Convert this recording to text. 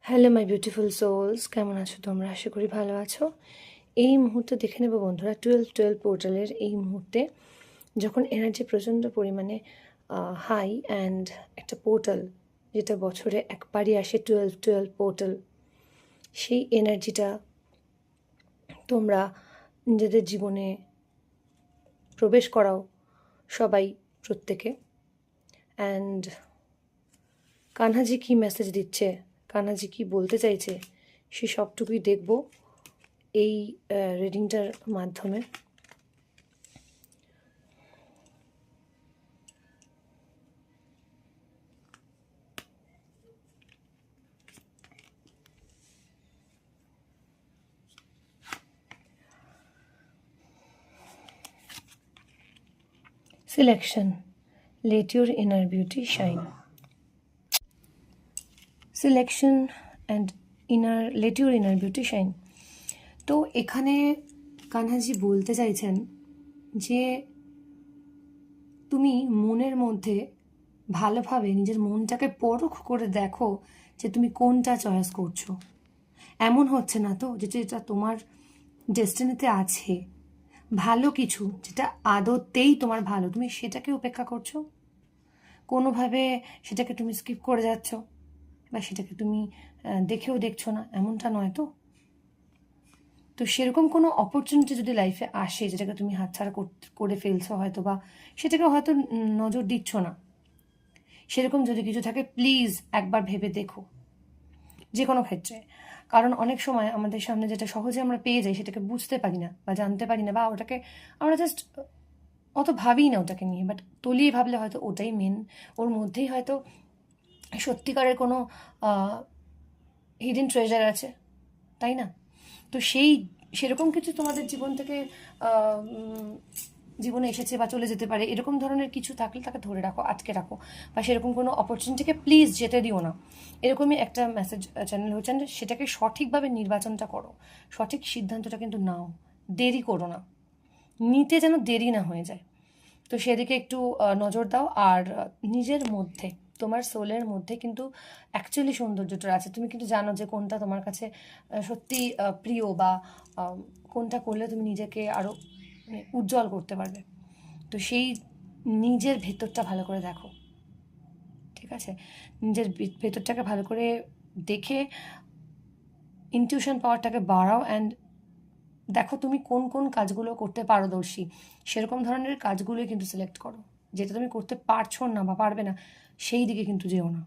Hello my beautiful sols, কেমন আছো তোমরা? আশা করি ভালো আছো। এই মুহূর্তে দেখে নেবো বন্ধুরা 12-12 পোর্টালের এই মুহূর্তে যখন এনার্জি প্রচণ্ড পরিমাণে হাই অ্যান্ড একটা পোর্টাল যেটা বছরে একবারই আসে 12-12 পোর্টাল, সেই এনার্জিটা তোমরা নিজেদের জীবনে প্রবেশ করাও সবাই, প্রত্যেকে। অ্যান্ড কানহাজি কী মেসেজ দিচ্ছে, কানহাজি কী বলতে চাইছে, সে সবটুকুই দেখব এই রিডিংটার মাধ্যমে। Selection, let your inner beauty shine. Selection and let your inner beauty shine. তো এখানে কানহাজি বলতে চাইছেন যে তুমি মনের মধ্যে ভালোভাবে নিজের মনটাকে পরখ করে দেখো যে তুমি কোনটা চয়েস করছো। এমন হচ্ছে না তো যেটা তোমার ডেস্টিনিতে আছে, ভালো কিছু যেটা আদতেই তোমার ভালো, তুমি সেটাকে উপেক্ষা করছো, কোনোভাবে সেটাকে তুমি স্কিপ করে যাচ্ছ, বা সেটাকে তুমি দেখেও দেখছো না, এমনটা নয় তো? তো সেরকম কোনো অপরচুনিটি যদি লাইফে আসে যেটাকে তুমি হাতছাড়া করে ফেলছো হয়তো, বা সেটাকে হয়তো নজর দিচ্ছ না, সেরকম যদি কিছু থাকে প্লিজ একবার ভেবে দেখো, যে কোনো ক্ষেত্রে। কারণ অনেক সময় আমাদের সামনে যেটা সহজে আমরা পেয়ে যাই সেটাকে বুঝতে পারি না বা জানতে পারি না, বা ওটাকে আমরা জাস্ট অত ভাবি না ওটাকে নিয়ে, বাট তলিয়ে ভাবলে হয়তো ওটাই মেন, ওর মধ্যেই হয়তো সত্যিকারের কোনো হিডেন ট্রেজার আছে, তাই না? তো সেরকম কিছু তোমাদের জীবন থেকে জীবনে এসেছে বা চলে যেতে পারে, এরকম ধরনের কিছু থাকলে তাকে ধরে রাখো, আটকে রাখো, বা সেরকম কোনো অপরচুনিটিকে প্লিজ যেতে দিও না। এরকমই একটা মেসেজ চ্যানেল হচ্ছেন, সেটাকে সঠিকভাবে নির্বাচনটা করো, সঠিক সিদ্ধান্তটা কিন্তু নাও, দেরি করো না, নিতে যেন দেরি না হয়ে যায়। তো সেদিকে একটু নজর দাও। আর নিজের মধ্যে, তোমার সোলের মধ্যে কিন্তু অ্যাকচুয়ালি সৌন্দর্যটা আছে, তুমি কিন্তু জানো যে কোনটা তোমার কাছে সত্যি প্রিয়, বা কোনটা করলে তুমি নিজেকে আরও মানে উজ্জ্বল করতে পারবে। তো সেই নিজের ভেতরটা ভালো করে দেখো, ঠিক আছে? নিজের ভেতরটাকে ভালো করে দেখে ইনটিউশন পাওয়ারটাকে বাড়াও, অ্যান্ড দেখো তুমি কোন কোন কাজগুলো করতে পারদর্শী, সেরকম ধরনের কাজগুলোই কিন্তু সিলেক্ট করো। যেটা তুমি করতে পারছো না বা পারবে না সেই দিকে কিন্তু যেও না।